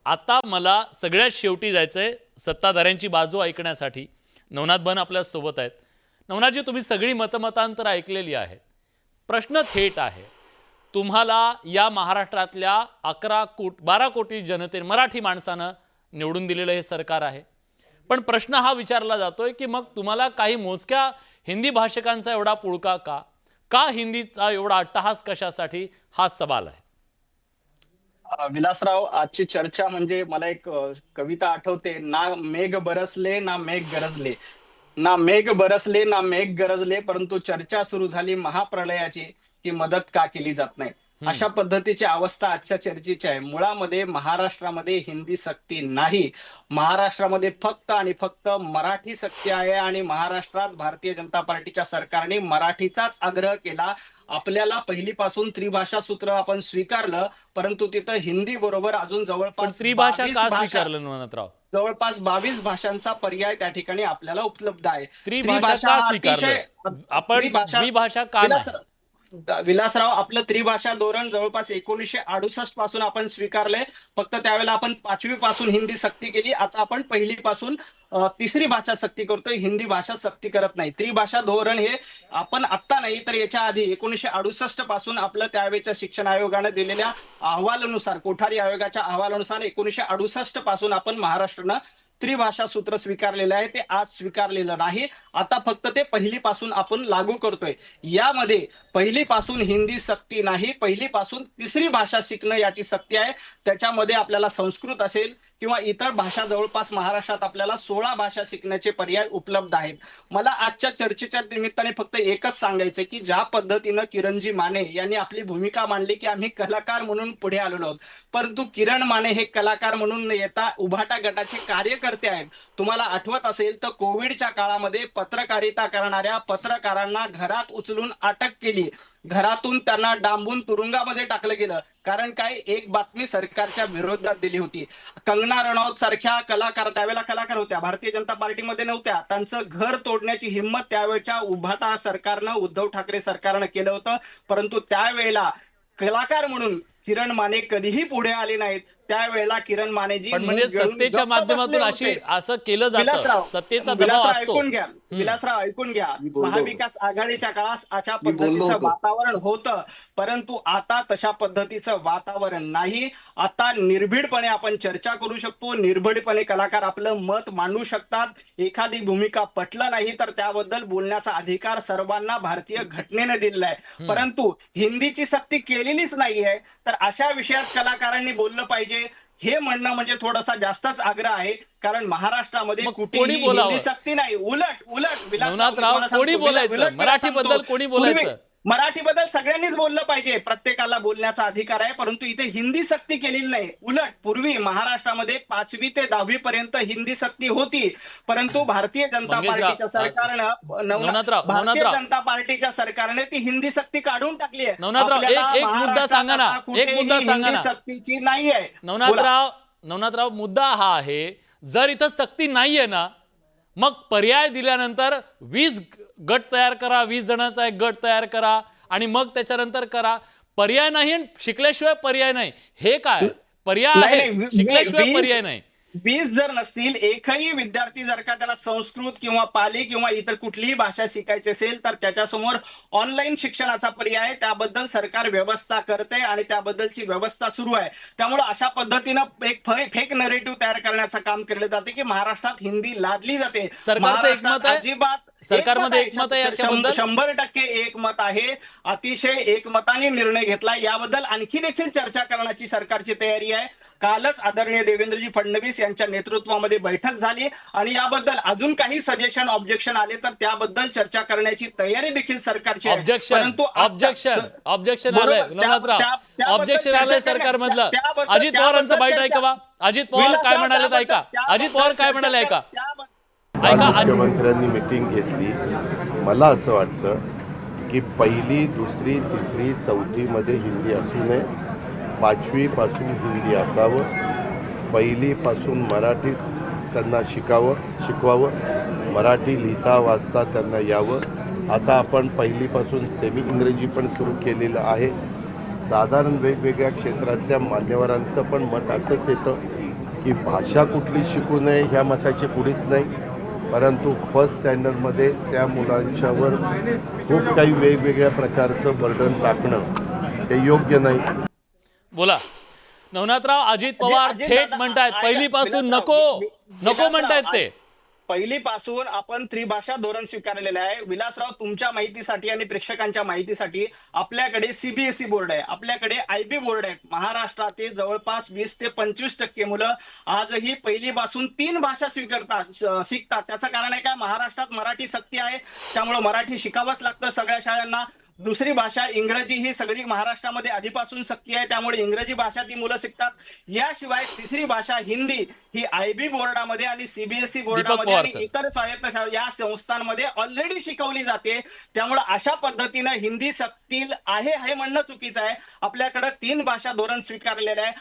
आता मला सगळ्यात शेवटी जायचंय सत्ताधाऱ्यांची बाजू ऐकण्यासाठी। नवनाथ बन आपल्या सोबत आहेत। नवनाथजी, तुम्ही सगळी मतमतांतर ऐकलेली आहेत। प्रश्न थेट आहे, तुम्हाला या महाराष्ट्रातल्या 12 कोटी जनतेने मराठी माणसानं निवडून दिलेलं हे सरकार आहे। पण प्रश्न हा विचारला जातोय की मग तुम्हाला काही मोजक्या हिंदी भाषिकांचा एवढा पुळका का हिंदीचा एवढा अट्टहास कशासाठी, हा सवाल आहे। विलासराव, आजची चर्चा म्हणजे मला एक कविता आठवते, ना मेघ बरसले ना मेघ गरजले, ना मेघ बरसले ना मेघ गरजले, परंतु चर्चा सुरू झाली महाप्रलयाची की मदत का केली जात नाही। अशा पद्धतीची अवस्था आजच्या चर्चेची आहे। मुळामध्ये महाराष्ट्रामध्ये हिंदी सक्ती नाही, महाराष्ट्रामध्ये फक्त आणि फक्त मराठी सक्ती आहे। आणि महाराष्ट्रात भारतीय जनता पार्टीच्या सरकारने मराठीचाच आग्रह केला। आपल्याला पहिलीपासून त्रिभाषा सूत्र आपण स्वीकारलं, परंतु तिथं हिंदी बरोबर अजून जवळपास त्रिभाषा का स्वीकारलं नवनाथराव? जवळपास 22 भाषांचा पर्याय त्या ठिकाणी आपल्याला उपलब्ध आहे। त्रिभाषा का स्वीकारलं आपण? द्विभाषा का नाही? विलासराव, आपलं त्रिभाषा धोरण जवळपास 1968 पासून आपण स्वीकारलंय। फक्त त्यावेळेला आपण 5वी पासून हिंदी सक्ती केली, आता आपण पहिली पासून तिसरी भाषा सक्ती करतोय, हिंदी भाषा सक्ती करत नाही। त्रिभाषा धोरण हे आपण आत्ता नाही तर याच्या आधी 1968 पासून आपलं त्यावेळेच्या शिक्षण आयोगाने दिलेल्या अहवालानुसार, कोठारी आयोगाच्या अहवालानुसार 1968 पासून आपण महाराष्ट्रानं त्रिभाषा सूत्र स्वीकारलेलं आहे। ते आज स्वीकारलेलं नाही, आता फक्त ते पहिलीपासून आपण लागू करतोय। यामध्ये पहिलीपासून हिंदी सक्ती नाही, पहिलीपासून तिसरी भाषा शिकणं याची सक्ती आहे। त्याच्यामध्ये आपल्याला संस्कृत असेल किंवा इतर भाषा, जवळपास महाराष्ट्रात आपल्याला 16 भाषा शिकण्याचे पर्याय उपलब्ध आहेत। मला आजच्या चर्चेच्या निमित्ताने फक्त एकच सांगायचं की ज्या पद्धतीनं किरणजी माने यांनी आपली भूमिका मांडली की आम्ही कलाकार म्हणून पुढे आलेलो आहोत, परंतु किरण माने हे कलाकार म्हणून न येता उभाटा गटाचे कार्यकर्ते आहेत। तुम्हाला आठवत असेल तर कोविडच्या काळामध्ये पत्रकारिता करणाऱ्या पत्रकारांना घरात उचलून अटक केली, घरातून त्यांना डांबून तुरुंगामध्ये टाकलं गेलं। कारण काय, एक बातमी सरकारच्या विरोधात दिली होती। कंगना रनौत सारख्या कलाकार, त्यावेळेला कलाकार होत्या, भारतीय जनता पार्टीमध्ये नव्हत्या, त्यांचं घर तोडण्याची हिंमत त्यावेळच्या उभाटा सरकारनं, उद्धव ठाकरे सरकारनं केलं होतं। परंतु त्यावेळेला कलाकार म्हणून किरण माने कधीही पुढे आले नाहीत। त्यावेळेला किरण मानेजी म्हणजे सत्तेच्या माध्यमातून असं केलं जातं, सत्तेचा दबाव असतो। ऐकून घ्या विलासराव, ऐकून घ्या। महाविकास आघाडीच्या काळात अशा पद्धतीचं वातावरण होतं, परंतु आता तशा पद्धतीचं वातावरण नाही। आता निर्भीडपणे आपण चर्चा करू शकतो, निर्भीडपणे कलाकार आपलं मत मांडू शकतात। एखादी भूमिका पटलं नाही तर त्याबद्दल बोलण्याचा अधिकार सर्वांना भारतीय घटनेने दिलेला आहे। परंतु हिंदीची सक्ती केलेलीच नाहीये, तर अशा विषयात कलाकारांनी बोललं पाहिजे हे म्हणणं म्हणजे थोडासा जास्तच आग्रह आहे। कारण महाराष्ट्रामध्ये कुठेही हिंदी सक्ती नाही, उलट नवनाथराव, कोणी बोलायचं मराठीबद्दल, कोणी बोलायचं मराठीबद्दल सगळ्यांनीच बोललं पाहिजे, प्रत्येकाला बोलण्याचा अधिकार आहे। परंतु इथे हिंदी सक्ती केलेली नाही। उलट पूर्वी महाराष्ट्रामध्ये 5वी ते 10वी पर्यंत हिंदी सक्ती होती, परंतु भारतीय जनता पार्टीच्या सरकारने ती हिंदी सक्ती काढून टाकली आहे। नवनाथराव, एक मुद्दा सांगा ना, एक मुद्दा सांगा ना। सक्तीची नाहीये नवनाथराव, मुद्दा हा आहे, जर इथं सक्ती नाहीये ना, मग पर्याय दिल्यानंतर 20 गट तयार करा, 20 जणांचा एक गट तयार करा आणि मग त्याच्यानंतर करा। पर्याय नाही, शिकल्याशिवाय पर्याय नाही, हे काय पर्याय आहे? शिकल्याशिवाय पर्याय नाही। 20 जर नसतील, एकही विद्यार्थी जर का त्याला संस्कृत किंवा पाली किंवा इतर कुठलीही भाषा शिकायची असेल तर त्याच्यासमोर ऑनलाईन शिक्षणाचा पर्याय, त्याबद्दल सरकार व्यवस्था करते आणि त्याबद्दलची व्यवस्था सुरू आहे। त्यामुळे अशा पद्धतीनं एक फेक नरेटिव्ह तयार करण्याचं काम केलं जाते की महाराष्ट्रात हिंदी लादली जाते। सरकारचं एकमत आहे, अजिबात सरकारमध्ये एकमत आहे याच्याबद्दल? 100% एकमत आहे, अतिशय एकमताने निर्णय घेतला। याबद्दल आणखी देखील चर्चा करण्याची सरकारची तयारी आहे। कालच आदरणीय देवेंद्रजी फडणवीस यांच्या नेतृत्वामध्ये बैठक झाली आणि याबद्दल अजून काही सजेशन, ऑब्जेक्शन आले तर त्याबद्दल चर्चा करण्याची तयारी देखील सरकारची आहे। परंतु ऑब्जेक्शन आलंय नवनाथराव, ऑब्जेक्शन आलंय सरकारमधलं। अजित पवारांचं बाईट ऐकावा, अजित पवार काय म्हणाले ऐका, अजित पवार काय म्हणाले ऐका। मुख्यमंत्र्यांनी मीटिंग घेतली। मला असं वाटतं की पहिली, दुसरी, तिसरी, चौथीमध्ये हिंदी असू नये, 5वी पासून हिंदी असावं, पहिलीपासून मराठी त्यांना शिकवावं, मराठी लिहिता वाचता त्यांना यावं। आता आपण पहिलीपासून सेमी इंग्रजी पण सुरू केलेलं आहे। साधारण वेगवेगळ्या क्षेत्रातल्या मान्यवरांचं पण मत असंच येतं की भाषा कुठली शिकू नये ह्या मताची कुणीच नाही, परंतु फर्स्ट स्टँडर्डमध्ये त्या मुलांच्यावर खूप काही वेगवेगळ्या प्रकारचं बर्डन टाकणं हे योग्य नाही. बोला नवनाथराव. अजित पवार अजित थेट दादा, म्हणतायत ऐका, पहिलीपासून विलासराव, नको म्हणतायत ते. पहिलीपासून आपण त्रिभाषा धोरण स्वीकारलेलं आहे. विलासराव, तुमच्या माहितीसाठी आणि प्रेक्षकांच्या माहितीसाठी आपल्याकडे सीबीएसई बोर्ड आहे, आपल्याकडे आयबी बोर्ड आहे. महाराष्ट्रातील जवळपास 20 ते 25% मुलं आजही पहिलीपासून 3 भाषा शिकतात. त्याचं कारण आहे काय? महाराष्ट्रात मराठी सक्ती आहे, त्यामुळे मराठी शिकावंच लागतं सगळ्या शाळांना. दुसरी भाषा इंग्रजी ही सगळी महाराष्ट्रामध्ये आधीपासून सक्ती आहे, त्यामुळे इंग्रजी भाषा ती मुलं शिकतात. याशिवाय तिसरी भाषा हिंदी ही आयबी बोर्डामध्ये आणि सीबीएसई बोर्डामध्ये पवार आणि सर. इतर स्वायत्त या संस्थांमध्ये ऑलरेडी शिकवली जाते. त्यामुळे अशा पद्धतीनं हिंदी सक्ती आहे हे म्हणणं चुकीचं आहे. आपल्याकडे 3 भाषा धोरण स्वीकारलेलं आहे.